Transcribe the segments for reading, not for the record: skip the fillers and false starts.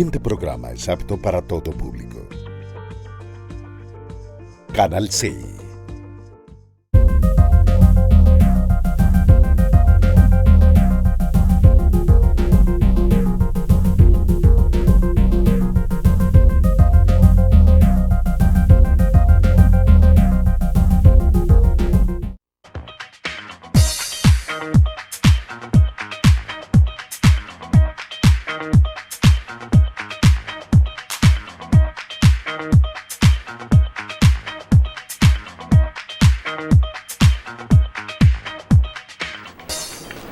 siguiente programa es apto para todo público. Canal C.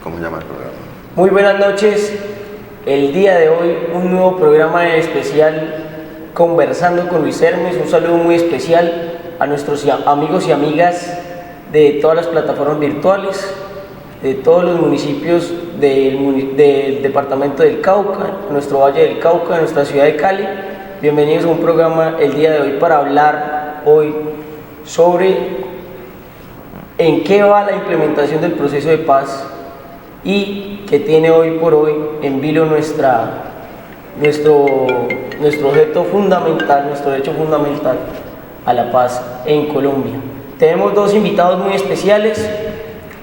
¿Cómo llama el programa? Muy buenas noches. El día de hoy un nuevo programa especial conversando con Luis Hermes. Un saludo muy especial a nuestros amigos y amigas de todas las plataformas virtuales, de todos los municipios del departamento del Cauca, nuestro Valle del Cauca, nuestra ciudad de Cali. Bienvenidos a un programa el día de hoy para hablar hoy sobre en qué va la implementación del proceso de paz y que tiene hoy por hoy en vilo nuestro objeto fundamental, nuestro derecho fundamental a la paz en Colombia. Tenemos dos invitados muy especiales.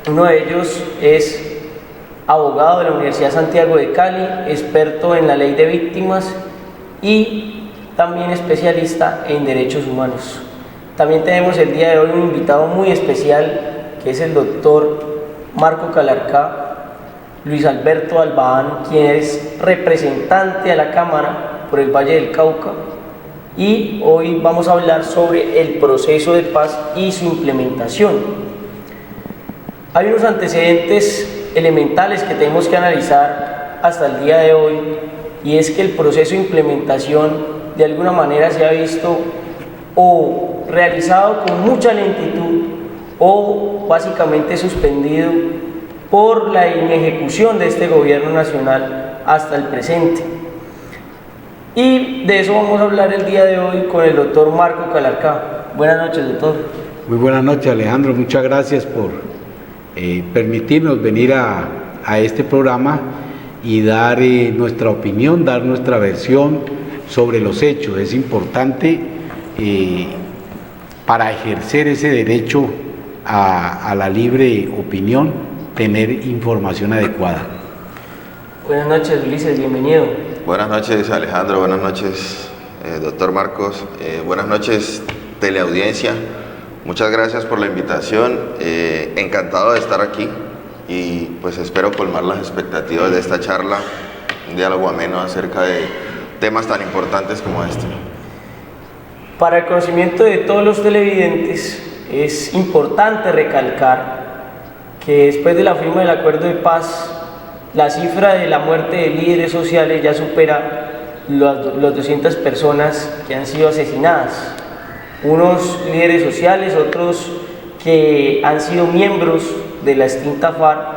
Uno de ellos es abogado de la Universidad Santiago de Cali, experto en la ley de víctimas y también especialista en derechos humanos. También tenemos el día de hoy un invitado muy especial que es el doctor Marco Calarcá, Luis Alberto Albaán, quien es representante a la Cámara por el Valle del Cauca, y hoy vamos a hablar sobre el proceso de paz y su implementación. Hay unos antecedentes elementales que tenemos que analizar hasta el día de hoy, y es que el proceso de implementación de alguna manera se ha visto o realizado con mucha lentitud o básicamente suspendido por la inejecución de este gobierno nacional hasta el presente. Y de eso vamos a hablar el día de hoy con el doctor Marco Calarcá. Buenas noches, doctor. Muy buenas noches, Alejandro. Muchas gracias por permitirnos venir a este programa y dar nuestra opinión, dar nuestra versión sobre los hechos. Es importante para ejercer ese derecho a la libre opinión, tener información adecuada. Buenas noches, Ulises, bienvenido. Buenas noches, Alejandro. Buenas noches, doctor Marcos. Buenas noches, teleaudiencia. Muchas gracias por la invitación. Encantado de estar aquí y pues espero colmar las expectativas de esta charla, un diálogo ameno acerca de temas tan importantes como este. Para el conocimiento de todos los televidentes, es importante recalcar que después de la firma del acuerdo de paz, la cifra de la muerte de líderes sociales ya supera las 200 personas que han sido asesinadas. Unos líderes sociales, otros que han sido miembros de la extinta FARC,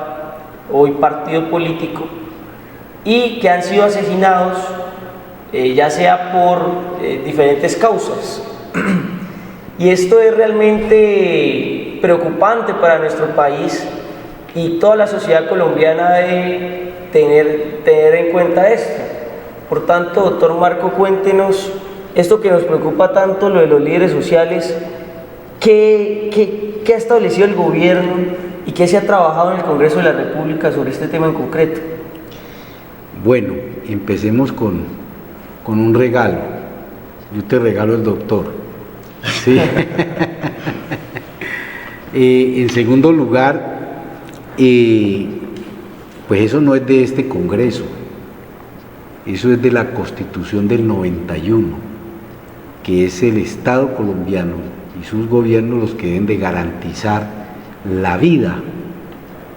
hoy partido político, y que han sido asesinados ya sea por diferentes causas. Y esto es realmente preocupante para nuestro país y toda la sociedad colombiana de tener en cuenta esto. Por tanto, doctor Marco, cuéntenos esto que nos preocupa tanto, lo de los líderes sociales, ¿qué ha establecido el gobierno y qué se ha trabajado en el Congreso de la República sobre este tema en concreto? Bueno, empecemos con un regalo. Yo te regalo el doctor. ¿Sí? En segundo lugar, pues eso no es de este Congreso, eso es de la Constitución del 91, que es el Estado colombiano y sus gobiernos los que deben de garantizar la vida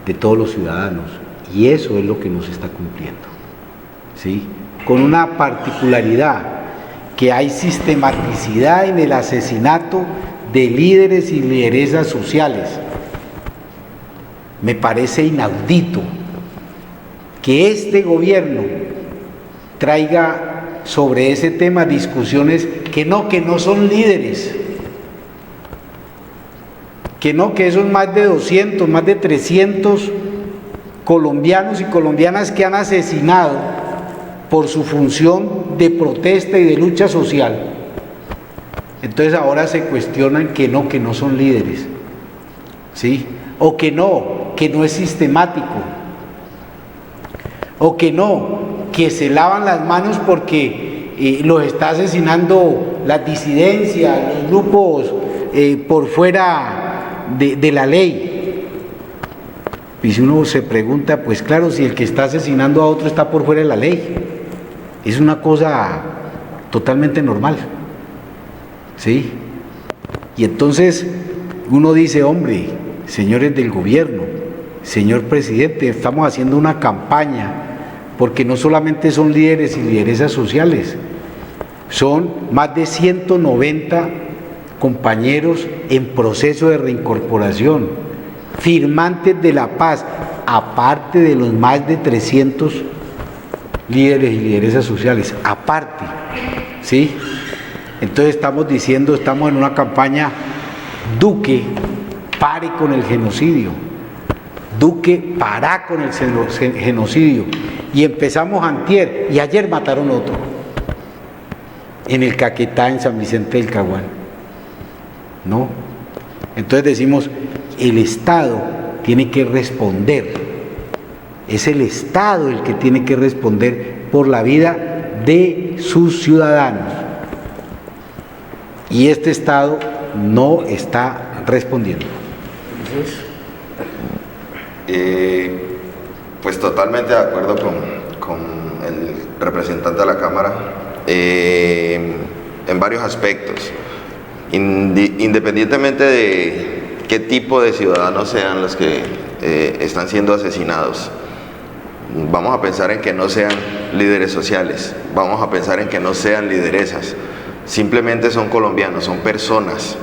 de todos los ciudadanos, y eso es lo que no se está cumpliendo, ¿sí? Con una particularidad, que hay sistematicidad en el asesinato de líderes y lideresas sociales. Me parece inaudito que este gobierno traiga sobre ese tema discusiones que no son líderes, que son más de 200, más de 300 colombianos y colombianas que han asesinado por su función de protesta y de lucha social, entonces ahora se cuestionan que no son líderes, ¿sí? O que no es sistemático, o que se lavan las manos porque los está asesinando las disidencias, los grupos por fuera de la ley. Y si uno se pregunta, pues claro, si el que está asesinando a otro está por fuera de la ley, es una cosa totalmente normal, ¿sí? Y entonces uno dice, hombre, señores del gobierno, señor presidente, estamos haciendo una campaña, porque no solamente son líderes y lideresas sociales, son más de 190 compañeros en proceso de reincorporación, firmantes de la paz, aparte de los más de 300 líderes y lideresas sociales, aparte, ¿sí? Entonces estamos diciendo, estamos en una campaña, Duque, pare con el genocidio, Duque, para con el genocidio, y empezamos antier, y ayer mataron otro, en el Caquetá, en San Vicente del Caguán, ¿no? Entonces decimos, el Estado tiene que responder, es el Estado el que tiene que responder por la vida de sus ciudadanos, y este Estado no está respondiendo. Pues totalmente de acuerdo con el representante de la Cámara en varios aspectos, independientemente de qué tipo de ciudadanos sean los que están siendo asesinados. Vamos a pensar en que no sean líderes sociales, vamos a pensar en que no sean lideresas, simplemente son colombianos, son personas,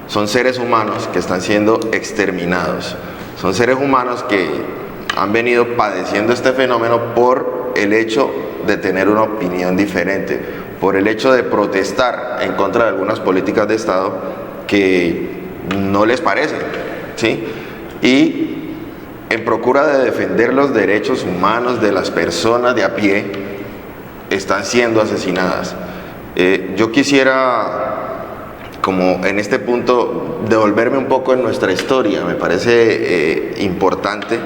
son seres humanos que están siendo exterminados, son seres humanos que han venido padeciendo este fenómeno por el hecho de tener una opinión diferente, por el hecho de protestar en contra de algunas políticas de Estado que no les parecen, ¿sí? Y en procura de defender los derechos humanos de las personas de a pie, están siendo asesinadas. Yo quisiera, como en este punto, devolverme un poco en nuestra historia. Me parece importante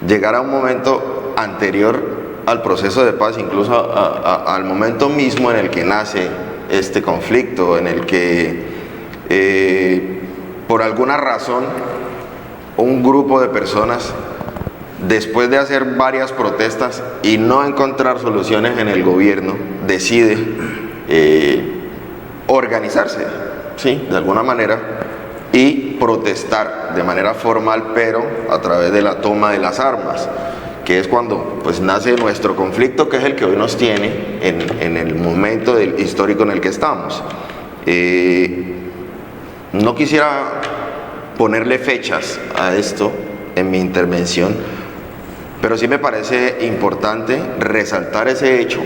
llegar a un momento anterior al proceso de paz, incluso al momento mismo en el que nace este conflicto, en el que por alguna razón un grupo de personas, después de hacer varias protestas y no encontrar soluciones en el gobierno, decide organizarse, ¿sí? De alguna manera, y protestar de manera formal, pero a través de la toma de las armas, que es cuando pues nace nuestro conflicto, que es el que hoy nos tiene en el momento histórico en el que estamos. No quisiera ponerle fechas a esto en mi intervención, pero sí me parece importante resaltar ese hecho,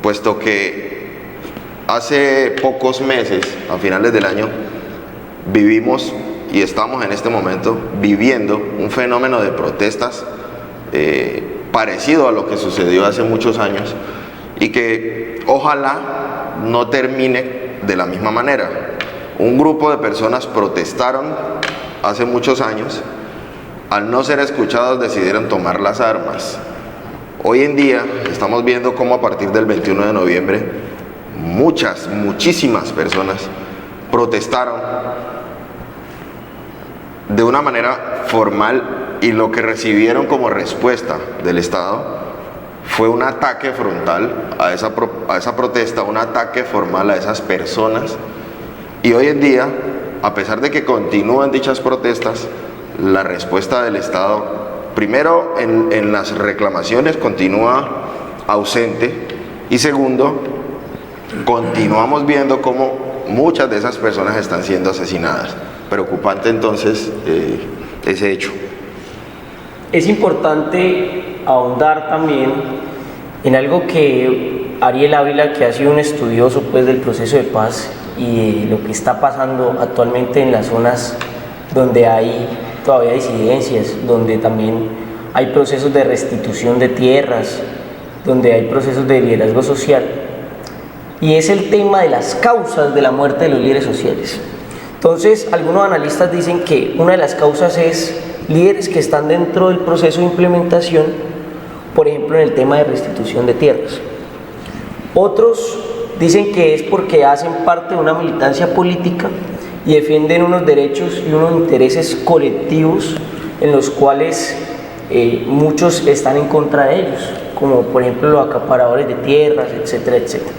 puesto que hace pocos meses, a finales del año, vivimos y estamos en este momento viviendo un fenómeno de protestas parecido a lo que sucedió hace muchos años y que ojalá no termine de la misma manera. Un grupo de personas protestaron hace muchos años, al no ser escuchados decidieron tomar las armas. Hoy en día estamos viendo cómo a partir del 21 de noviembre muchísimas personas protestaron de una manera formal y lo que recibieron como respuesta del Estado fue un ataque frontal a esa protesta, un ataque formal a esas personas. Y hoy en día, a pesar de que continúan dichas protestas, la respuesta del Estado, primero en las reclamaciones, continúa ausente, y segundo, continuamos viendo cómo muchas de esas personas están siendo asesinadas. Preocupante entonces ese hecho. Es importante ahondar también en algo que Ariel Ávila, que ha sido un estudioso pues del proceso de paz y lo que está pasando actualmente en las zonas donde hay todavía disidencias, donde también hay procesos de restitución de tierras, donde hay procesos de liderazgo social, y es el tema de las causas de la muerte de los líderes sociales. Entonces, algunos analistas dicen que una de las causas es líderes que están dentro del proceso de implementación, por ejemplo, en el tema de restitución de tierras. Otros dicen que es porque hacen parte de una militancia política y defienden unos derechos y unos intereses colectivos en los cuales muchos están en contra de ellos, como por ejemplo los acaparadores de tierras, etcétera, etcétera.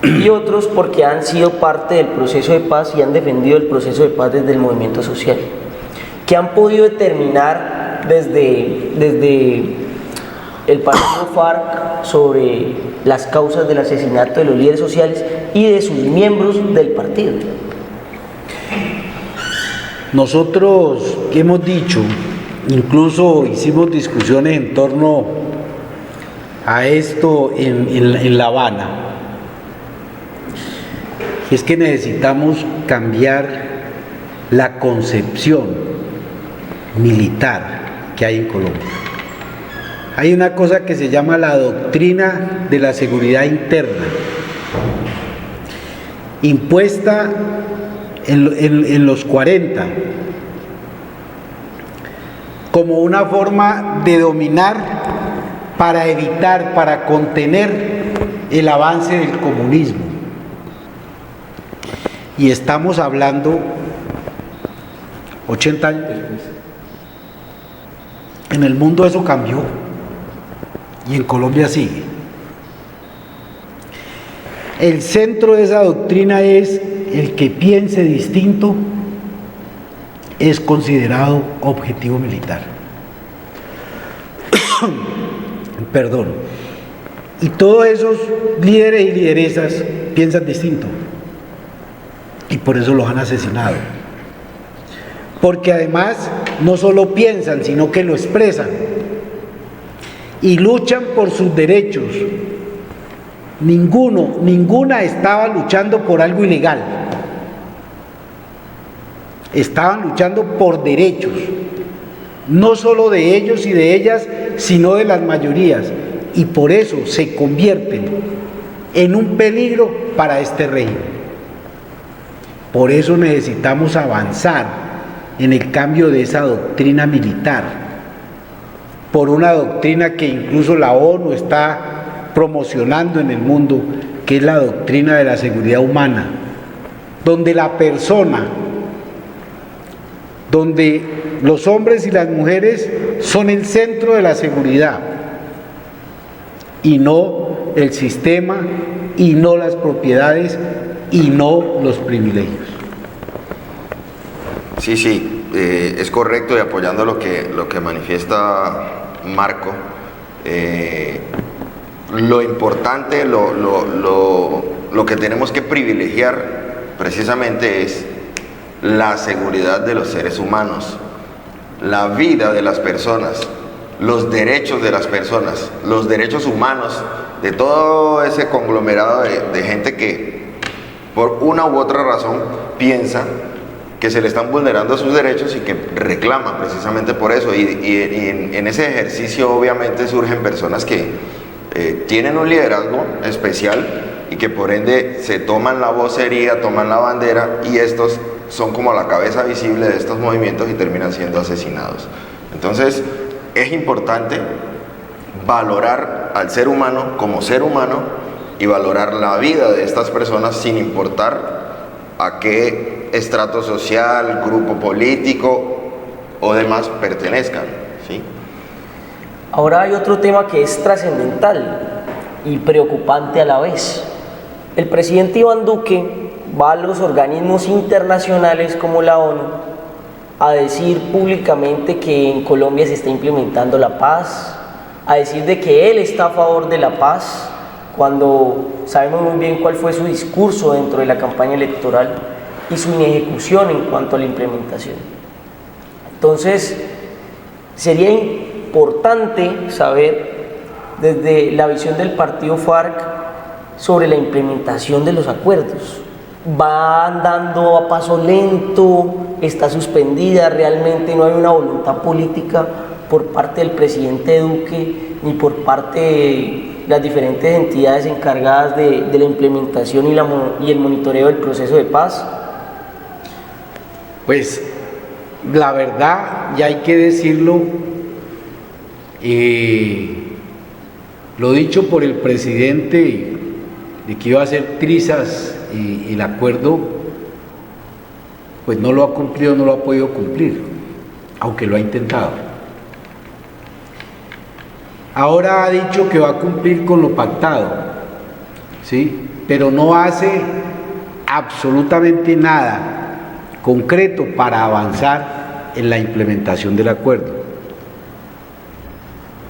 Y otros porque han sido parte del proceso de paz y han defendido el proceso de paz desde el movimiento social, que han podido determinar desde el partido FARC sobre las causas del asesinato de los líderes sociales y de sus miembros del partido. Nosotros hemos dicho, incluso hicimos discusiones en torno a esto en La Habana, es que necesitamos cambiar la concepción militar que hay en Colombia. Hay una cosa que se llama la doctrina de la seguridad interna, impuesta en los 40, como una forma de dominar para evitar, para contener el avance del comunismo. Y estamos hablando 80 años después. En el mundo eso cambió y en Colombia sigue. El centro de esa doctrina es: el que piense distinto es considerado objetivo militar. Perdón. Y todos esos líderes y lideresas piensan distinto. Y por eso los han asesinado. Porque además no solo piensan, sino que lo expresan. Y luchan por sus derechos. Ninguna estaba luchando por algo ilegal. Estaban luchando por derechos, no solo de ellos y de ellas, sino de las mayorías, y por eso se convierten en un peligro para este régimen. Por eso necesitamos avanzar en el cambio de esa doctrina militar, por una doctrina que incluso la ONU está promocionando en el mundo, que es la doctrina de la seguridad humana, donde la persona, donde los hombres y las mujeres son el centro de la seguridad y no el sistema y no las propiedades y no los privilegios. Sí, es correcto, y apoyando lo que manifiesta Marco, lo importante, lo que tenemos que privilegiar precisamente es la seguridad de los seres humanos, la vida de las personas, los derechos de las personas, los derechos humanos de todo ese conglomerado de gente que por una u otra razón piensa que se le están vulnerando sus derechos y que reclama precisamente por eso. Y en ese ejercicio obviamente surgen personas que tienen un liderazgo especial y que por ende se toman la vocería, toman la bandera, y estos son como la cabeza visible de estos movimientos y terminan siendo asesinados. Entonces es importante valorar al ser humano como ser humano y valorar la vida de estas personas sin importar a qué estrato social, grupo político o demás pertenezcan, ¿sí? Ahora hay otro tema que es trascendental y preocupante a la vez. El presidente Iván Duque va a los organismos internacionales como la ONU a decir públicamente que en Colombia se está implementando la paz, a decir de que él está a favor de la paz, cuando sabemos muy bien cuál fue su discurso dentro de la campaña electoral y su inejecución en cuanto a la implementación. Entonces, sería importante saber desde la visión del partido FARC sobre la implementación de los acuerdos. ¿Va andando a paso lento? ¿Está suspendida? ¿Realmente no hay una voluntad política por parte del presidente Duque ni por parte las diferentes entidades encargadas de la implementación y el monitoreo del proceso de paz? Pues la verdad, ya hay que decirlo, lo dicho por el presidente de que iba a hacer trizas el acuerdo, pues no lo ha cumplido, no lo ha podido cumplir, aunque lo ha intentado. Ahora ha dicho que va a cumplir con lo pactado, ¿sí? Pero no hace absolutamente nada concreto para avanzar en la implementación del acuerdo.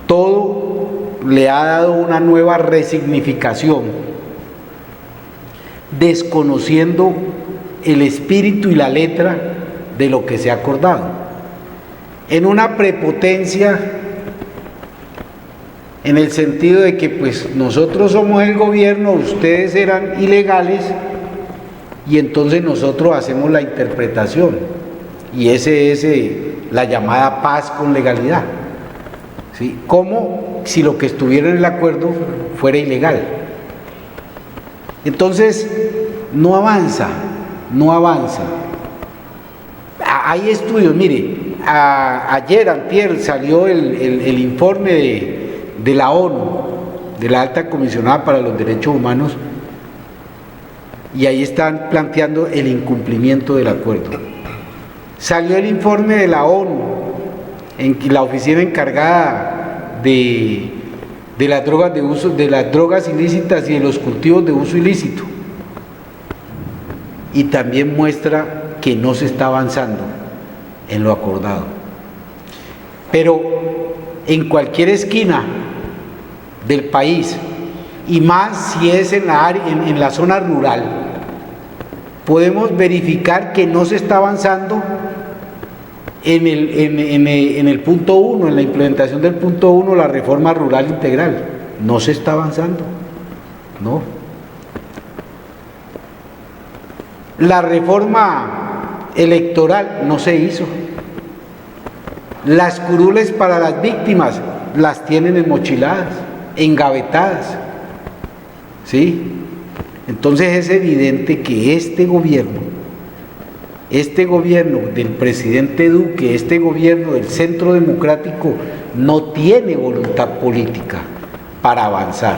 Todo le ha dado una nueva resignificación, desconociendo el espíritu y la letra de lo que se ha acordado, en una prepotencia en el sentido de que pues nosotros somos el gobierno, ustedes eran ilegales y entonces nosotros hacemos la interpretación y ese es la llamada paz con legalidad, ¿sí? Como si lo que estuviera en el acuerdo fuera ilegal. Entonces no avanza. Hay estudios, mire, ayer, antier, salió el informe de la ONU, de la Alta Comisionada para los Derechos Humanos, y ahí están planteando el incumplimiento del acuerdo. Salió el informe de la ONU, en la oficina encargada de las drogas de uso, de las drogas ilícitas y de los cultivos de uso ilícito, y también muestra que no se está avanzando en lo acordado. Pero en cualquier esquina del país, y más si es en la zona rural, podemos verificar que no se está avanzando en el punto 1, en la implementación del punto 1, la reforma rural integral. No se está avanzando, no. La reforma electoral no se hizo. Las curules para las víctimas las tienen enmochiladas, engavetadas, ¿sí? Entonces es evidente que este gobierno del presidente Duque, este gobierno del Centro Democrático, no tiene voluntad política para avanzar,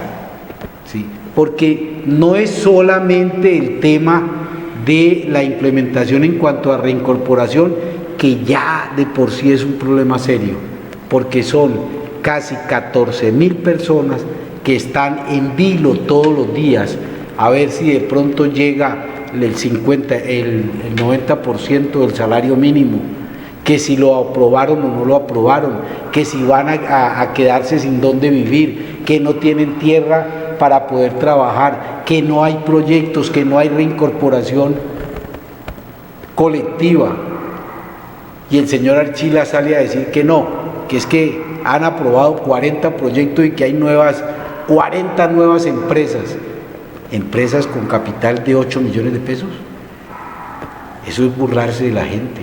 ¿sí? Porque no es solamente el tema de la implementación en cuanto a reincorporación, que ya de por sí es un problema serio, porque son casi 14.000 personas que están en vilo todos los días a ver si de pronto llega el 90% del salario mínimo, que si lo aprobaron o no lo aprobaron, que si van a quedarse sin dónde vivir, que no tienen tierra para poder trabajar, que no hay proyectos, que no hay reincorporación colectiva. Y el señor Archila sale a decir que no, que es que han aprobado 40 proyectos y que hay 40 nuevas empresas con capital de 8 millones de pesos. Eso es burlarse de la gente.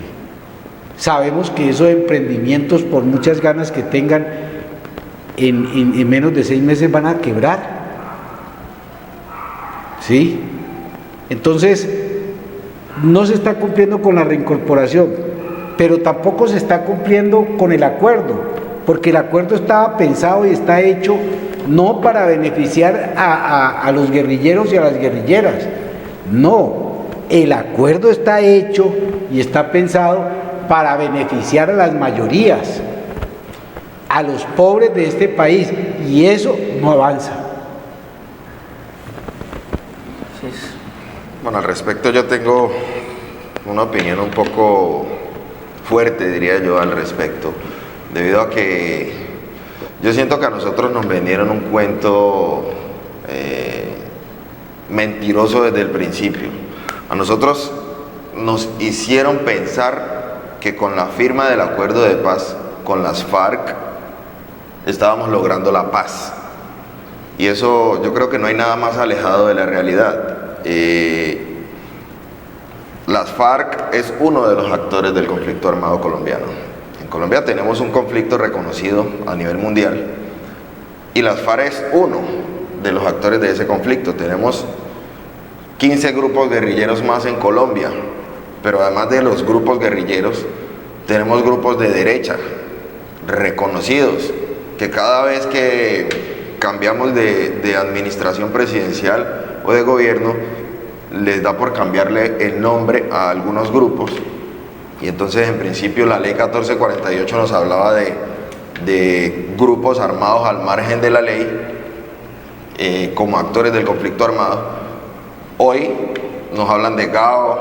Sabemos que esos emprendimientos, por muchas ganas que tengan, en menos de 6 meses van a quebrar, ¿sí? Entonces no se está cumpliendo con la reincorporación, pero tampoco se está cumpliendo con el acuerdo, porque el acuerdo estaba pensado y está hecho no para beneficiar a los guerrilleros y a las guerrilleras, no, el acuerdo está hecho y está pensado para beneficiar a las mayorías, a los pobres de este país, y eso no avanza. Bueno, al respecto yo tengo una opinión un poco fuerte, diría yo, al respecto, debido a que yo siento que a nosotros nos vendieron un cuento mentiroso desde el principio. A nosotros nos hicieron pensar que con la firma del acuerdo de paz con las FARC estábamos logrando la paz. Y eso yo creo que no hay nada más alejado de la realidad. Las FARC es uno de los actores del conflicto armado colombiano. En Colombia tenemos un conflicto reconocido a nivel mundial y las FARC es uno. de los actores de ese conflicto. Tenemos 15 grupos guerrilleros más en Colombia, pero además de los grupos guerrilleros, tenemos grupos de derecha reconocidos, que cada vez que cambiamos de administración presidencial o de gobierno, les da por cambiarle el nombre a algunos grupos. Y entonces, en principio, la ley 1448 nos hablaba de grupos armados al margen de la ley, como actores del conflicto armado. Hoy nos hablan de GAO,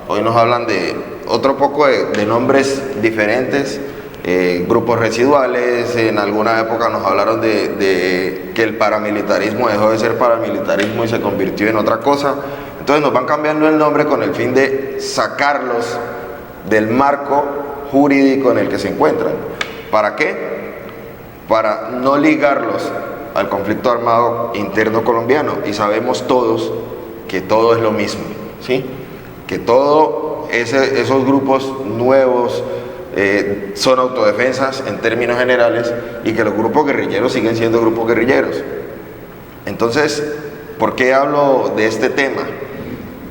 hoy nos hablan de otro poco de nombres diferentes, grupos residuales. En alguna época nos hablaron de que el paramilitarismo dejó de ser paramilitarismo y se convirtió en otra cosa. Entonces nos van cambiando el nombre con el fin de sacarlos del marco jurídico en el que se encuentran. ¿Para qué? Para no ligarlos al conflicto armado interno colombiano. Y sabemos todos que todo es lo mismo, ¿sí? Que todos esos grupos nuevos son autodefensas en términos generales, y que los grupos guerrilleros siguen siendo grupos guerrilleros. Entonces, ¿por qué hablo de este tema?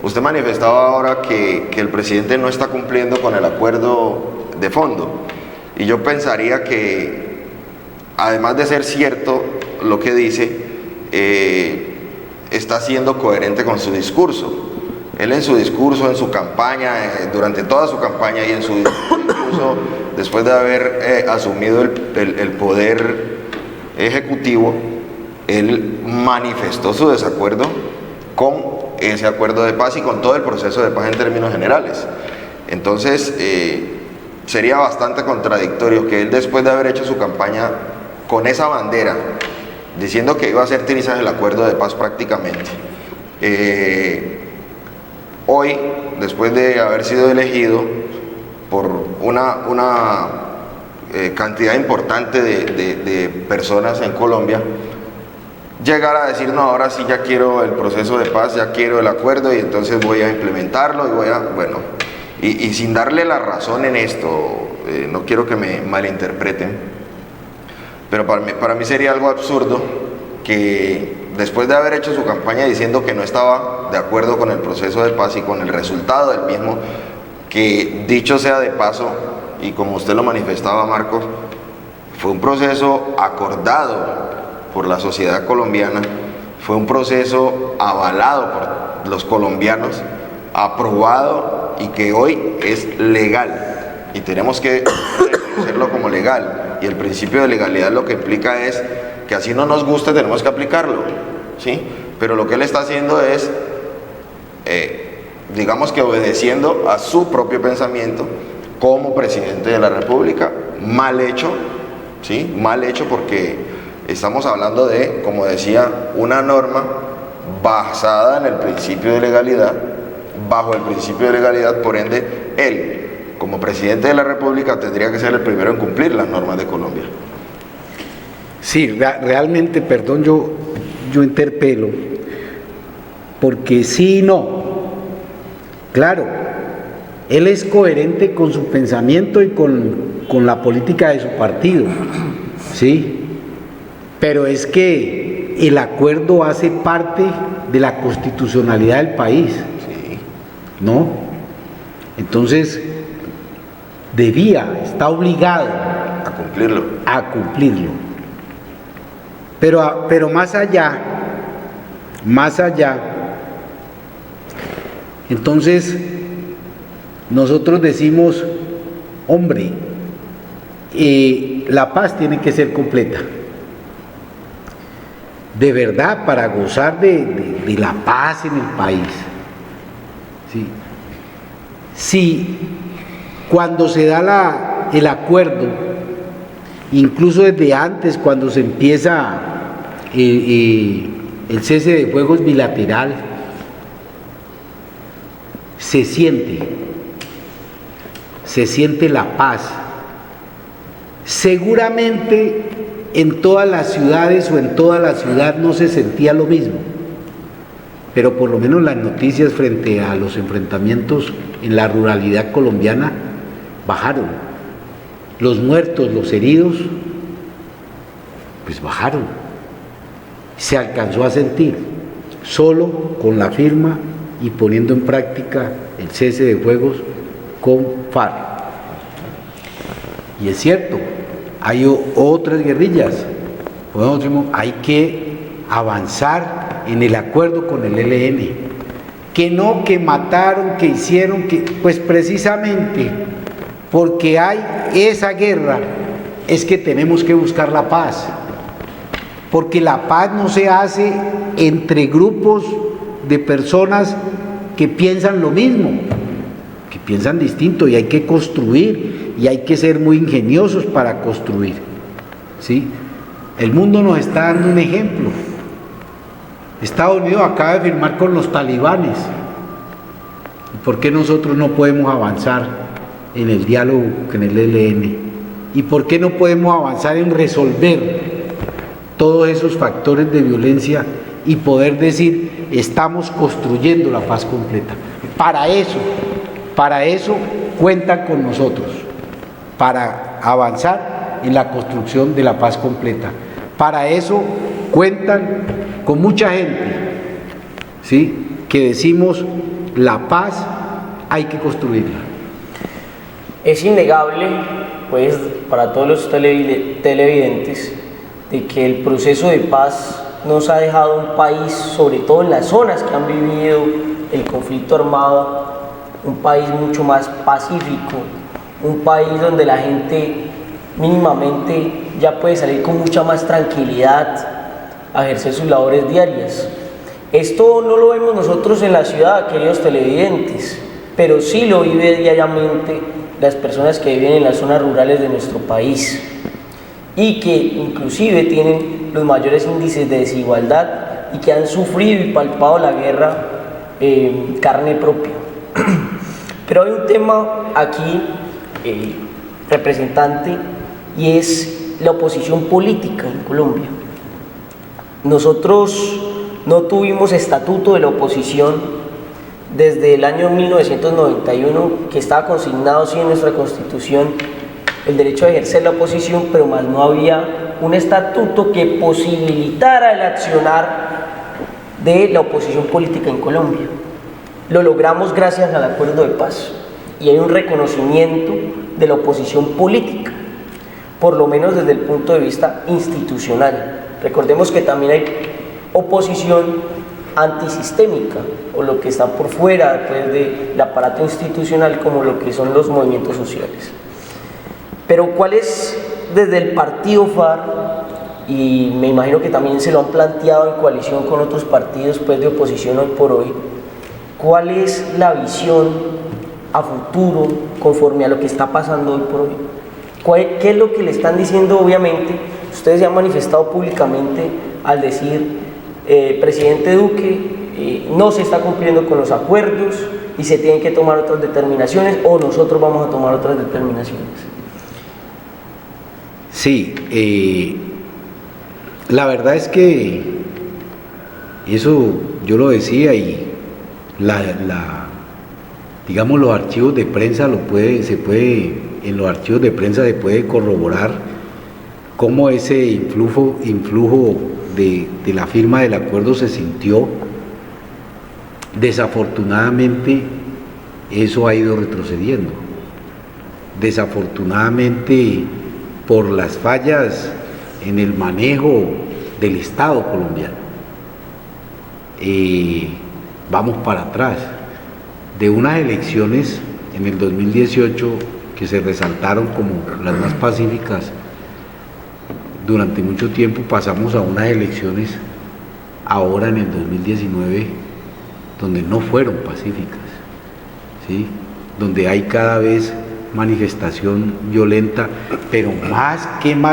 Usted manifestaba ahora que el presidente no está cumpliendo con el acuerdo de fondo, y yo pensaría que, además de ser cierto lo que dice, está siendo coherente con su discurso. Él en su discurso, en su campaña, durante toda su campaña y en su discurso, incluso después de haber asumido el poder ejecutivo, él manifestó su desacuerdo con ese acuerdo de paz y con todo el proceso de paz en términos generales. Entonces, sería bastante contradictorio que él, después de haber hecho su campaña con esa bandera, diciendo que iba a hacer trizas el acuerdo de paz prácticamente, hoy, después de haber sido elegido por una cantidad importante de personas en Colombia, llegar a decir, no, ahora sí ya quiero el proceso de paz, ya quiero el acuerdo, y entonces voy a implementarlo, y voy a, bueno, y sin darle la razón en esto, no quiero que me malinterpreten, pero para mí sería algo absurdo que, después de haber hecho su campaña diciendo que no estaba de acuerdo con el proceso de paz y con el resultado del mismo, que, dicho sea de paso, y como usted lo manifestaba, Marcos, fue un proceso acordado por la sociedad colombiana, fue un proceso avalado por los colombianos, aprobado, y que hoy es legal, y tenemos que reconocerlo como legal. Y el principio de legalidad lo que implica es que, así no nos guste, tenemos que aplicarlo, ¿sí? Pero lo que él está haciendo es, digamos que obedeciendo a su propio pensamiento como presidente de la República. Mal hecho, ¿sí? Mal hecho, porque estamos hablando de, como decía, una norma basada en el principio de legalidad, bajo el principio de legalidad. Por ende, él, como presidente de la República, tendría que ser el primero en cumplir las normas de Colombia. Sí, realmente, perdón, yo interpelo, porque sí y no. Claro, él es coherente con su pensamiento y con la política de su partido, ¿sí? Pero es que el acuerdo hace parte de la constitucionalidad del país, Sí. ¿no? Entonces, está obligado A cumplirlo. a cumplirlo. Pero más allá, entonces nosotros decimos, hombre, la paz tiene que ser completa. De verdad, para gozar de la paz en el país. ¿Sí? Si cuando se da el acuerdo, incluso desde antes, cuando se empieza el cese de fuegos bilateral, se siente la paz. Seguramente en todas las ciudades o en toda la ciudad no se sentía lo mismo, pero por lo menos las noticias frente a los enfrentamientos en la ruralidad colombiana bajaron. Los muertos, los heridos, pues bajaron. se alcanzó a sentir solo con la firma y poniendo en práctica el cese de fuegos con FARC. Y es cierto, hay otras guerrillas, hay que avanzar en el acuerdo con el ELN, que mataron, que hicieron, pues precisamente porque hay esa guerra es que tenemos que buscar la paz, porque la paz no se hace entre grupos de personas que piensan lo mismo, que piensan distinto, y hay que construir y hay que ser muy ingeniosos para construir, ¿sí? El mundo nos está dando un ejemplo. Estados Unidos acaba de firmar con los talibanes. ¿Y por qué nosotros no podemos avanzar en el diálogo con el ELN? ¿Y por qué no podemos avanzar en resolver todos esos factores de violencia y poder decir, estamos construyendo la paz completa? Para eso cuentan con nosotros, para avanzar en la construcción de la paz completa. Para eso cuentan con mucha gente, ¿sí?, que decimos, la paz hay que construirla. Es innegable, pues, para todos los televidentes, de que el proceso de paz nos ha dejado un país, sobre todo en las zonas que han vivido el conflicto armado, un país mucho más pacífico, un país donde la gente mínimamente ya puede salir con mucha más tranquilidad a ejercer sus labores diarias. Esto no lo vemos nosotros en la ciudad, queridos televidentes, pero sí lo vive diariamente las personas que viven en las zonas rurales de nuestro país y que inclusive tienen los mayores índices de desigualdad y que han sufrido y palpado la guerra en carne propia. Pero hay un tema aquí, representante, y es la oposición política en Colombia. Nosotros no tuvimos estatuto de la oposición desde el año 1991, que estaba consignado sí en nuestra Constitución el derecho a ejercer la oposición, pero más no había un estatuto que posibilitara el accionar de la oposición política en Colombia. Lo logramos gracias al acuerdo de paz y hay un reconocimiento de la oposición política, por lo menos desde el punto de vista institucional. Recordemos que también hay oposición antisistémica, o lo que está por fuera pues, del aparato institucional, como lo que son los movimientos sociales. Pero ¿cuál es desde el partido FARC, y me imagino que también se lo han planteado en coalición con otros partidos pues, de oposición hoy por hoy, cuál es la visión a futuro conforme a lo que está pasando hoy por hoy? ¿Qué es lo que le están diciendo? Obviamente, ustedes se han manifestado públicamente al decir, presidente Duque, no se está cumpliendo con los acuerdos y se tienen que tomar otras determinaciones, o nosotros vamos a tomar otras determinaciones. Sí, la verdad es que eso yo lo decía, y digamos, los archivos de prensa en los archivos de prensa se puede corroborar cómo ese influjo de la firma del acuerdo se sintió. Desafortunadamente eso ha ido retrocediendo, desafortunadamente por las fallas en el manejo del Estado colombiano. Vamos para atrás de unas elecciones en el 2018 que se resaltaron como las más pacíficas. Durante mucho tiempo pasamos a unas elecciones ahora en el 2019 donde no fueron pacíficas, ¿sí?, donde hay cada vez manifestación violenta, pero más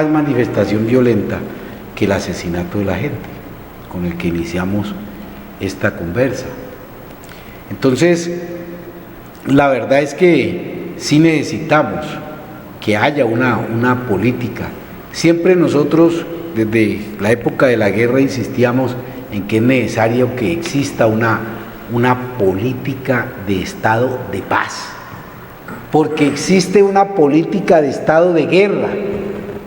manifestación violenta que el asesinato de la gente con el que iniciamos esta conversa. Entonces, la verdad es que sí necesitamos que haya una política. Siempre nosotros, desde la época de la guerra, insistíamos en que es necesario que exista una política de Estado de paz, porque existe una política de Estado de guerra.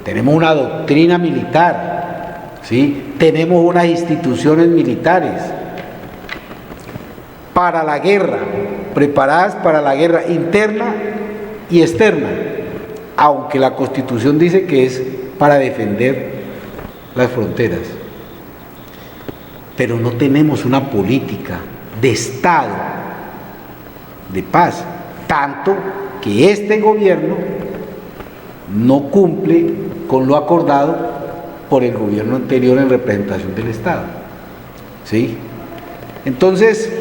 Tenemos una doctrina militar, ¿sí?, tenemos unas instituciones militares para la guerra, preparadas para la guerra interna y externa, aunque la Constitución dice que es para defender las fronteras. Pero no tenemos una política de Estado de paz, tanto que este gobierno no cumple con lo acordado por el gobierno anterior en representación del Estado. ¿Sí? Entonces,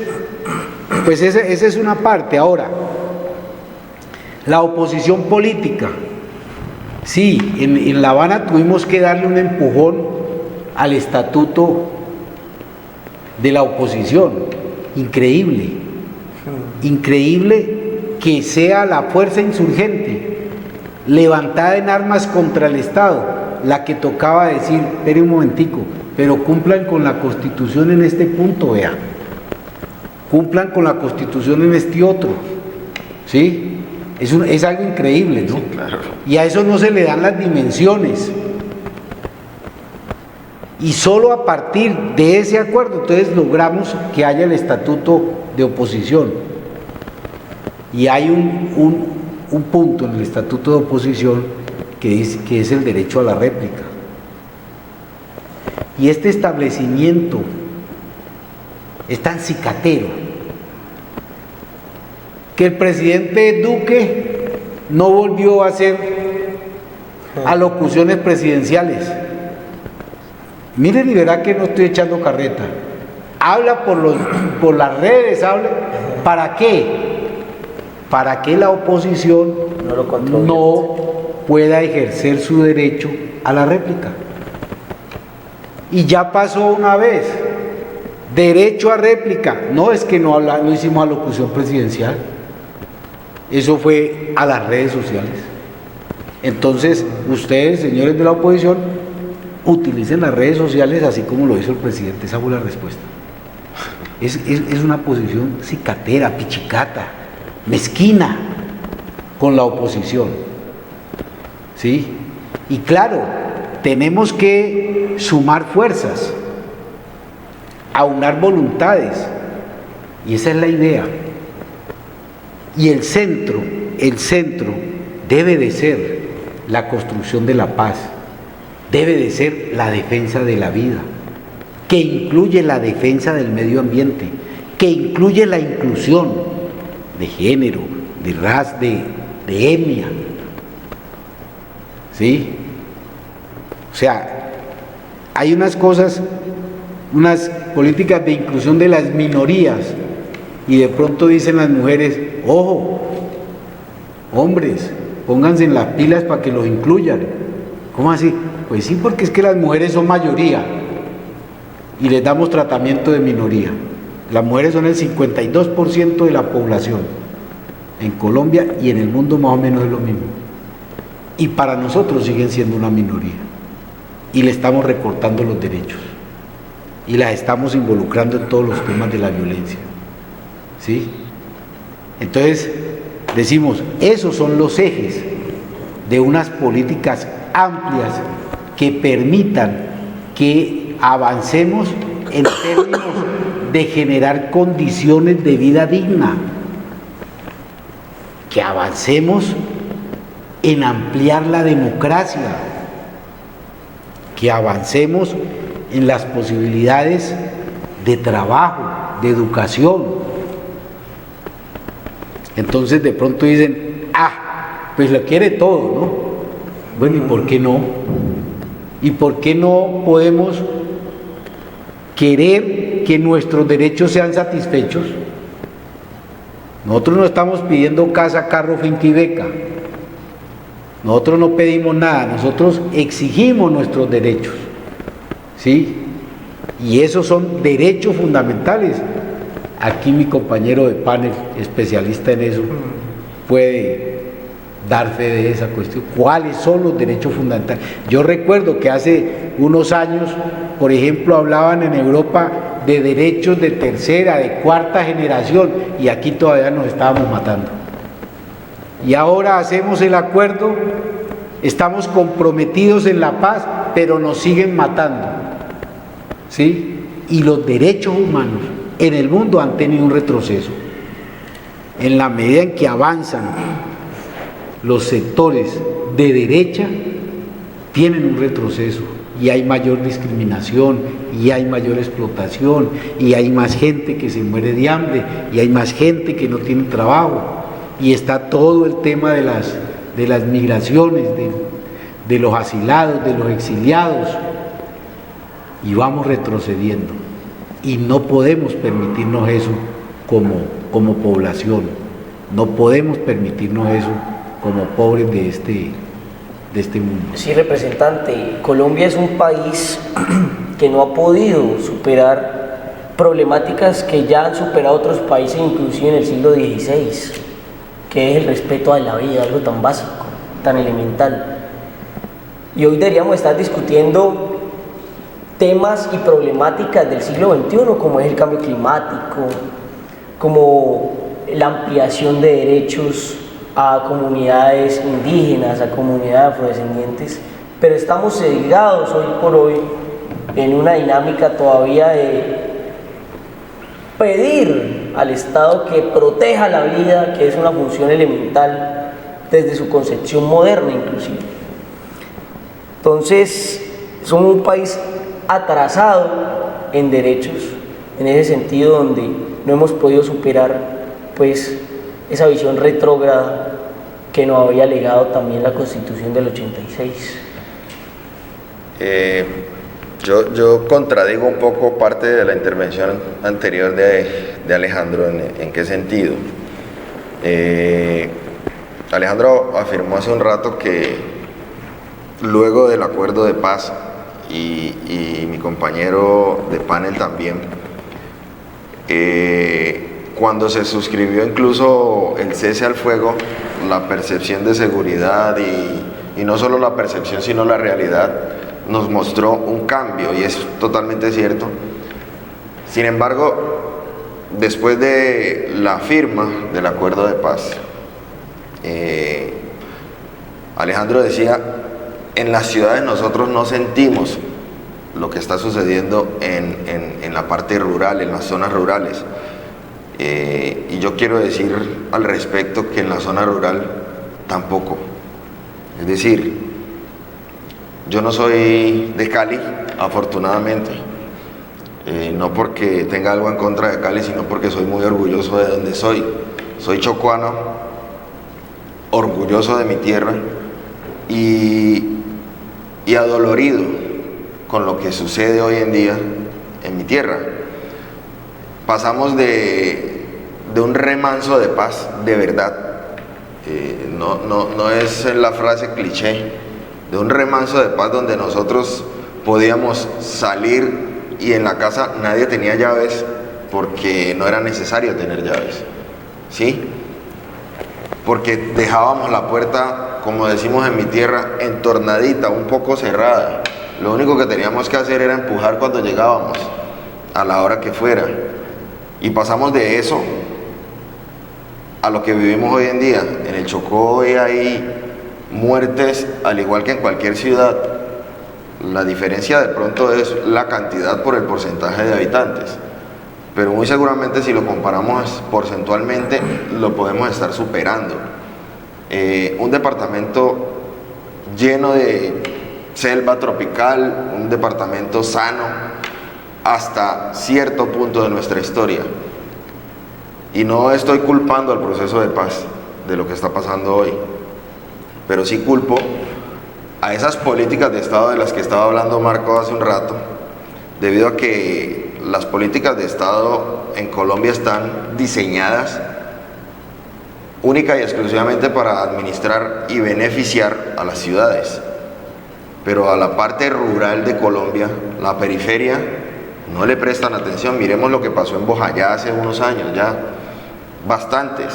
pues esa es una parte. Ahora, la oposición política. Sí, en La Habana tuvimos que darle un empujón al estatuto de la oposición. Increíble, increíble que sea la fuerza insurgente levantada en armas contra el Estado la que tocaba decir, espere un momentico, pero cumplan con la Constitución en este punto, vea, cumplan con la Constitución en este otro, ¿sí? Es algo increíble, ¿no? Sí, claro. Y a eso no se le dan las dimensiones. Y solo a partir de ese acuerdo, entonces logramos que haya el estatuto de oposición. Y hay un punto en el estatuto de oposición que dice que es el derecho a la réplica. Y este establecimiento es tan cicatero que el presidente Duque no volvió a hacer alocuciones presidenciales. Miren y verá que no estoy echando carreta. Habla por las redes, habla. ¿Para qué? Para que la oposición no pueda ejercer su derecho a la réplica. Y ya pasó una vez. Derecho a réplica. No es que no hicimos alocución presidencial. Eso fue a las redes sociales. Entonces, ustedes, señores de la oposición, utilicen las redes sociales así como lo hizo el presidente. Esa fue la respuesta. Es una posición cicatera, pichicata, mezquina con la oposición. ¿Sí? Y claro, tenemos que sumar fuerzas, aunar voluntades. Y esa es la idea. Y el centro debe de ser la construcción de la paz, debe de ser la defensa de la vida, que incluye la defensa del medio ambiente, que incluye la inclusión de género, de raza, de etnia. ¿Sí? O sea, hay unas cosas, unas políticas de inclusión de las minorías, y de pronto dicen las mujeres, ojo, hombres, pónganse en las pilas para que los incluyan. ¿Cómo así? Pues sí, porque es que las mujeres son mayoría y les damos tratamiento de minoría. Las mujeres son el 52% de la población en Colombia, y en el mundo más o menos es lo mismo. Y para nosotros siguen siendo una minoría. Y le estamos recortando los derechos. Y las estamos involucrando en todos los temas de la violencia. ¿Sí? Entonces, decimos, esos son los ejes de unas políticas amplias que permitan que avancemos en términos de generar condiciones de vida digna, que avancemos en ampliar la democracia, que avancemos en las posibilidades de trabajo, de educación. Entonces de pronto dicen, pues lo quiere todo, ¿no? Bueno, ¿y por qué no? ¿Y por qué no podemos querer que nuestros derechos sean satisfechos? Nosotros no estamos pidiendo casa, carro, finca y beca. Nosotros no pedimos nada, nosotros exigimos nuestros derechos. ¿Sí? Y esos son derechos fundamentales. Aquí mi compañero de panel, especialista en eso, puede dar fe de esa cuestión. ¿Cuáles son los derechos fundamentales? Yo recuerdo que hace unos años, por ejemplo, hablaban en Europa de derechos de tercera, de cuarta generación, y aquí todavía nos estábamos matando. Y ahora hacemos el acuerdo, estamos comprometidos en la paz, pero nos siguen matando. ¿sí? Y los derechos humanos en el mundo han tenido un retroceso. En la medida en que avanzan los sectores de derecha, tienen un retroceso y hay mayor discriminación y hay mayor explotación y hay más gente que se muere de hambre y hay más gente que no tiene trabajo y está todo el tema de las migraciones, de los asilados, de los exiliados, y vamos retrocediendo y no podemos permitirnos eso como población, no podemos permitirnos eso como pobres de este mundo. Sí, representante, Colombia es un país que no ha podido superar problemáticas que ya han superado otros países, inclusive en el siglo XVI, que es el respeto a la vida, algo tan básico, tan elemental. Y hoy deberíamos estar discutiendo temas y problemáticas del siglo XXI, como es el cambio climático, como la ampliación de derechos a comunidades indígenas, a comunidades afrodescendientes, pero estamos sesgados hoy por hoy en una dinámica todavía de pedir al Estado que proteja la vida, que es una función elemental desde su concepción moderna inclusive. Entonces, somos un país atrasado en derechos, en ese sentido donde no hemos podido superar pues esa visión retrógrada que nos había legado también la Constitución del 86. Yo contradigo un poco parte de la intervención anterior de Alejandro. ¿En qué sentido? Alejandro afirmó hace un rato que luego del acuerdo de paz, y mi compañero de panel también, cuando se suscribió incluso el cese al fuego, la percepción de seguridad y no solo la percepción sino la realidad nos mostró un cambio, y es totalmente cierto. Sin embargo, después de la firma del acuerdo de paz, Alejandro decía, en las ciudades nosotros no sentimos lo que está sucediendo en la parte rural, en las zonas rurales. Y yo quiero decir al respecto que en la zona rural tampoco. Es decir, yo no soy de Cali, afortunadamente, no porque tenga algo en contra de Cali, sino porque soy muy orgulloso de donde soy. Soy chocuano, orgulloso de mi tierra y adolorido con lo que sucede hoy en día en mi tierra. Pasamos de un remanso de paz de verdad, no es la frase cliché, de un remanso de paz donde nosotros podíamos salir y en la casa nadie tenía llaves porque no era necesario tener llaves, ¿sí? Porque dejábamos la puerta, como decimos en mi tierra, entornadita, un poco cerrada. Lo único que teníamos que hacer era empujar cuando llegábamos, a la hora que fuera. Y pasamos de eso a lo que vivimos hoy en día. En el Chocó hoy hay muertes, al igual que en cualquier ciudad. La diferencia de pronto es la cantidad por el porcentaje de habitantes. Pero muy seguramente si lo comparamos porcentualmente, lo podemos estar superando. Un departamento lleno de selva tropical, un departamento sano, hasta cierto punto de nuestra historia. Y no estoy culpando al proceso de paz de lo que está pasando hoy, pero sí culpo a esas políticas de Estado de las que estaba hablando Marco hace un rato, debido a que las políticas de Estado en Colombia están diseñadas única y exclusivamente para administrar y beneficiar a las ciudades, pero a la parte rural de Colombia, la periferia, no le prestan atención. Miremos lo que pasó en Bojayá hace unos años, ya bastantes,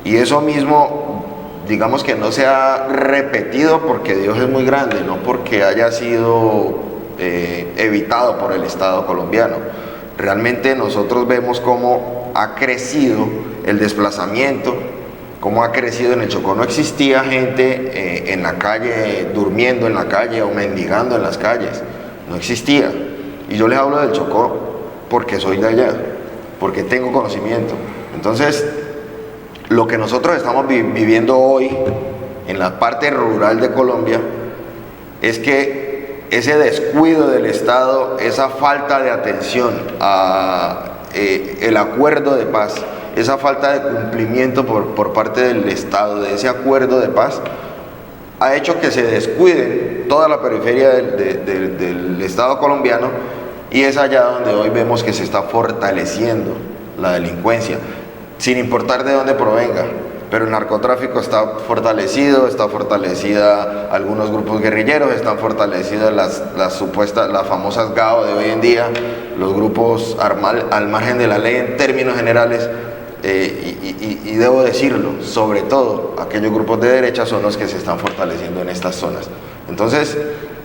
y eso mismo, digamos que no se ha repetido porque Dios es muy grande, no porque haya sido evitado por el Estado colombiano. Realmente nosotros vemos cómo ha crecido el desplazamiento, cómo ha crecido. En el Chocó no existía gente en la calle, durmiendo en la calle o mendigando en las calles, no existía. Y yo les hablo del Chocó porque soy de allá, porque tengo conocimiento. Entonces, lo que nosotros estamos viviendo hoy en la parte rural de Colombia es que ese descuido del Estado, esa falta de atención a el acuerdo de paz, esa falta de cumplimiento por parte del Estado de ese acuerdo de paz, ha hecho que se descuiden toda la periferia del Estado colombiano, y es allá donde hoy vemos que se está fortaleciendo la delincuencia, sin importar de dónde provenga. Pero el narcotráfico está fortalecida algunos grupos guerrilleros, están fortalecidas las famosas GAO de hoy en día, los grupos al margen de la ley en términos generales, y debo decirlo, sobre todo aquellos grupos de derecha son los que se están fortaleciendo en estas zonas. Entonces,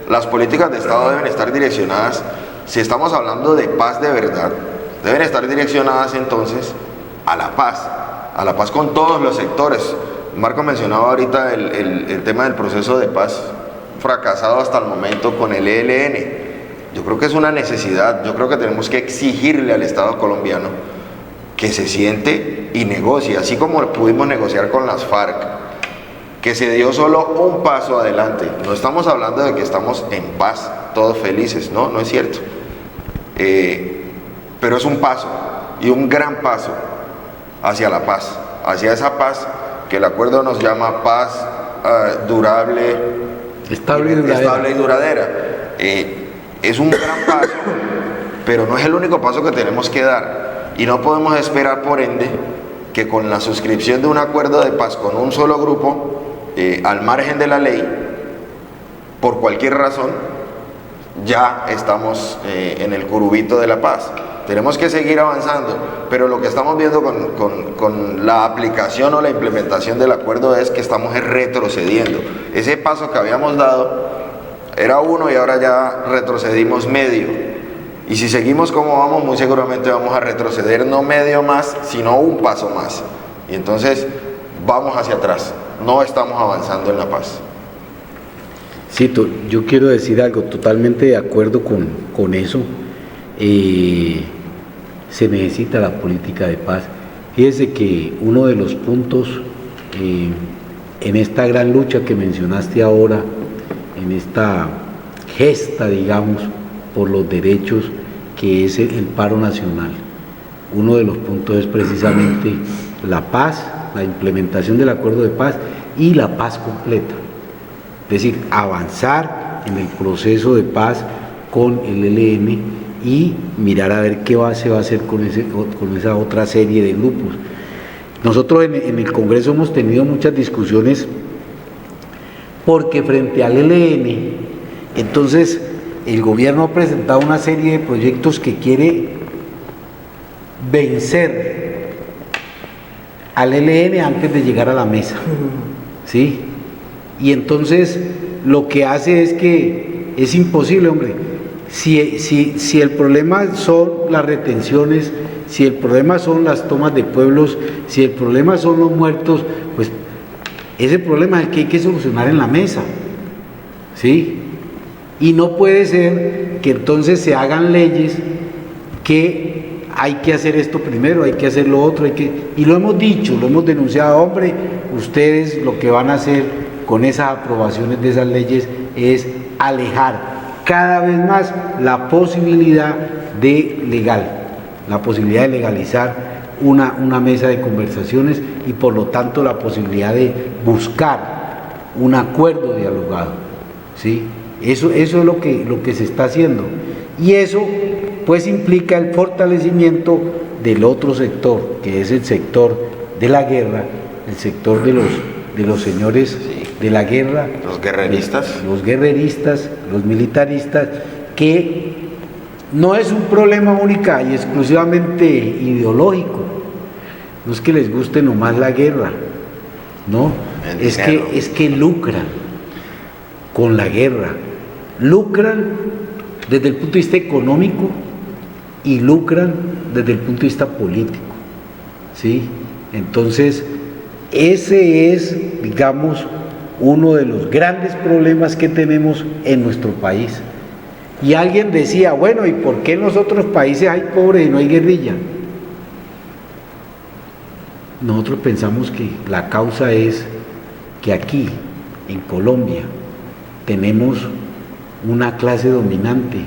las políticas de Estado deben estar direccionadas, si estamos hablando de paz de verdad, deben estar direccionadas entonces a la paz con todos los sectores. Marco mencionaba ahorita el tema del proceso de paz fracasado hasta el momento con el ELN. Yo creo que es una necesidad, yo creo que tenemos que exigirle al Estado colombiano que se siente y negocie, así como pudimos negociar con las FARC, que se dio solo un paso adelante. No estamos hablando de que estamos en paz, todos felices, no es cierto. Pero es un paso, y un gran paso, hacia la paz, hacia esa paz que el acuerdo nos llama paz durable, estable y duradera. Es un gran paso, pero no es el único paso que tenemos que dar, y no podemos esperar, por ende, que con la suscripción de un acuerdo de paz con un solo grupo, al margen de la ley, por cualquier razón, ya estamos en el curubito de la paz. Tenemos que seguir avanzando, pero lo que estamos viendo con la aplicación o la implementación del acuerdo es que estamos retrocediendo. Ese paso que habíamos dado era uno y ahora ya retrocedimos medio. Y si seguimos como vamos, muy seguramente vamos a retroceder no medio más, sino un paso más. Y entonces vamos hacia atrás, no estamos avanzando en la paz. Sí, yo quiero decir algo, totalmente de acuerdo con eso. Se necesita la política de paz. Fíjese que uno de los puntos en esta gran lucha que mencionaste ahora, en esta gesta, digamos, por los derechos, que es el paro nacional, uno de los puntos es precisamente la paz, la implementación del acuerdo de paz y la paz completa. Es decir, avanzar en el proceso de paz con el ELN y mirar a ver qué se va a hacer con esa otra serie de grupos. Nosotros en el Congreso hemos tenido muchas discusiones porque frente al ELN, entonces el gobierno ha presentado una serie de proyectos que quiere vencer al ELN antes de llegar a la mesa, ¿sí? Y entonces lo que hace es que es imposible, hombre. Si el problema son las retenciones, si el problema son las tomas de pueblos, si el problema son los muertos, pues ese problema es el que hay que solucionar en la mesa, ¿sí? Y no puede ser que entonces se hagan leyes que hay que hacer esto primero, hay que hacer lo otro, y lo hemos dicho, lo hemos denunciado, hombre, ustedes lo que van a hacer con esas aprobaciones de esas leyes es alejar cada vez más la posibilidad de legalizar una mesa de conversaciones y por lo tanto la posibilidad de buscar un acuerdo dialogado, ¿sí? Eso es lo que se está haciendo, y eso pues implica el fortalecimiento del otro sector, que es el sector de la guerra, el sector de los señores de la guerra, los guerreristas, los militaristas, que no es un problema única y exclusivamente ideológico, no es que les guste nomás la guerra, no, es que lucran con la guerra, lucran desde el punto de vista económico y lucran desde el punto de vista político, ¿sí? Entonces, ese es, digamos, uno de los grandes problemas que tenemos en nuestro país. Y alguien decía, bueno, ¿y por qué en los otros países hay pobres y no hay guerrilla? Nosotros pensamos que la causa es que aquí, en Colombia, tenemos una clase dominante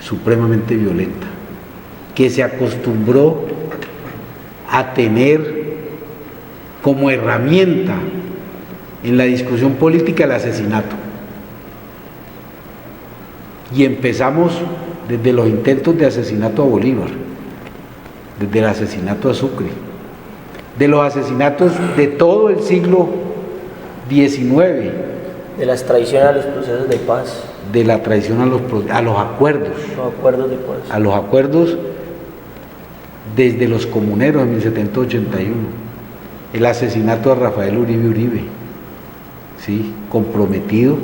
supremamente violenta, que se acostumbró a tener como herramienta en la discusión política el asesinato. Y empezamos desde los intentos de asesinato a Bolívar, desde el asesinato a Sucre, de los asesinatos de todo el siglo XIX, De las traiciones a los procesos de paz, de la traición a los acuerdos, los acuerdos de paz. a los acuerdos desde los comuneros en 1781, el asesinato a Rafael Uribe Uribe, ¿sí? Comprometido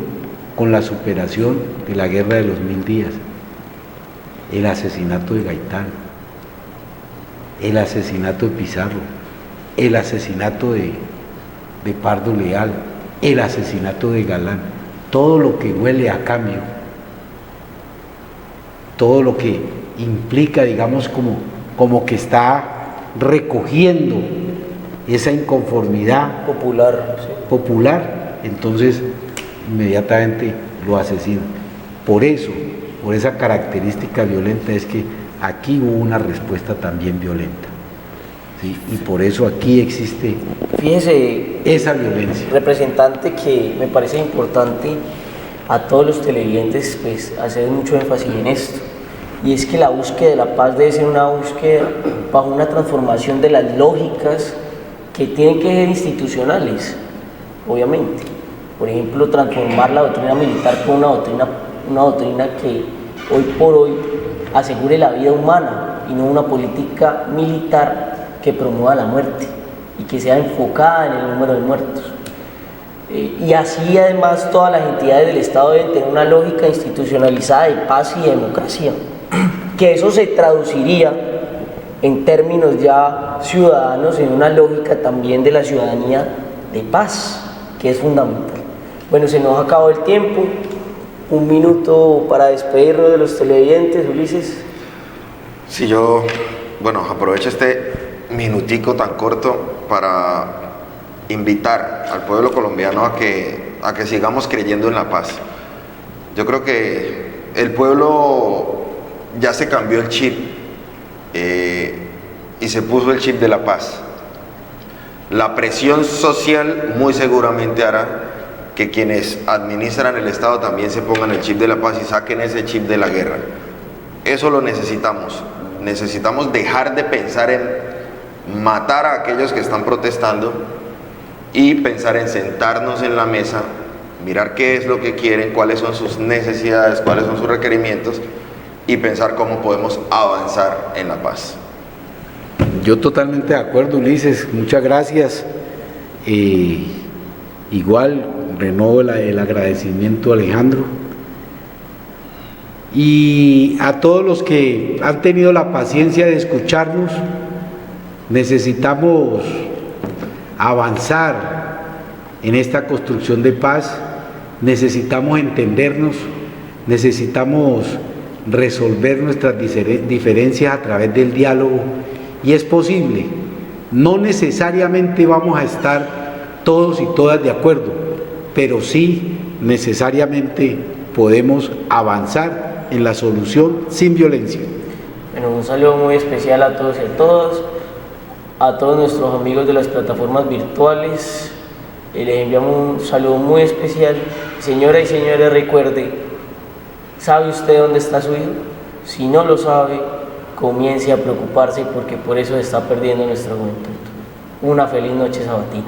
con la superación de la guerra de los 1000 días, el asesinato de Gaitán, el asesinato de Pizarro, el asesinato de Pardo Leal, el asesinato de Galán, todo lo que huele a cambio, todo lo que implica, digamos, como que está recogiendo esa inconformidad popular, entonces inmediatamente lo asesinan. Por eso, por esa característica violenta es que aquí hubo una respuesta también violenta, ¿sí? Y por eso aquí existe, Fíjese, esa violencia. representante, que me parece importante a todos los televidentes pues hacer mucho énfasis en esto, y es que la búsqueda de la paz debe ser una búsqueda bajo una transformación de las lógicas que tienen que ser institucionales, obviamente. Por ejemplo, transformar la doctrina militar con una doctrina que hoy por hoy asegure la vida humana y no una política militar que promueva la muerte y que sea enfocada en el número de muertos. Y así además todas las entidades del Estado deben tener una lógica institucionalizada de paz y democracia, que eso se traduciría en términos ya ciudadanos en una lógica también de la ciudadanía de paz, que es fundamental. Bueno, se nos acabó el tiempo, un minuto para despedirnos de los televidentes, Ulises. Sí, yo, bueno, aprovecho este minutico tan corto para invitar al pueblo colombiano a que sigamos creyendo en la paz. Yo creo que el pueblo ya se cambió el chip y se puso el chip de la paz. La presión social muy seguramente hará que quienes administran el Estado también se pongan el chip de la paz y saquen ese chip de la guerra. Eso lo necesitamos. Necesitamos dejar de pensar en matar a aquellos que están protestando y pensar en sentarnos en la mesa, mirar qué es lo que quieren, cuáles son sus necesidades, cuáles son sus requerimientos y pensar cómo podemos avanzar en la paz. Yo totalmente de acuerdo, Ulises, muchas gracias. Igual renovo el agradecimiento a Alejandro y a todos los que han tenido la paciencia de escucharnos. Necesitamos avanzar en esta construcción de paz, necesitamos entendernos, necesitamos resolver nuestras diferencias a través del diálogo, y es posible. No necesariamente vamos a estar todos y todas de acuerdo, pero sí necesariamente podemos avanzar en la solución sin violencia. Bueno, un saludo muy especial a todos y a todos nuestros amigos de las plataformas virtuales. Les enviamos un saludo muy especial. Señoras y señores, recuerde, ¿sabe usted dónde está su hijo? Si no lo sabe, comience a preocuparse, porque por eso se está perdiendo nuestra juventud. Una feliz noche sabatina.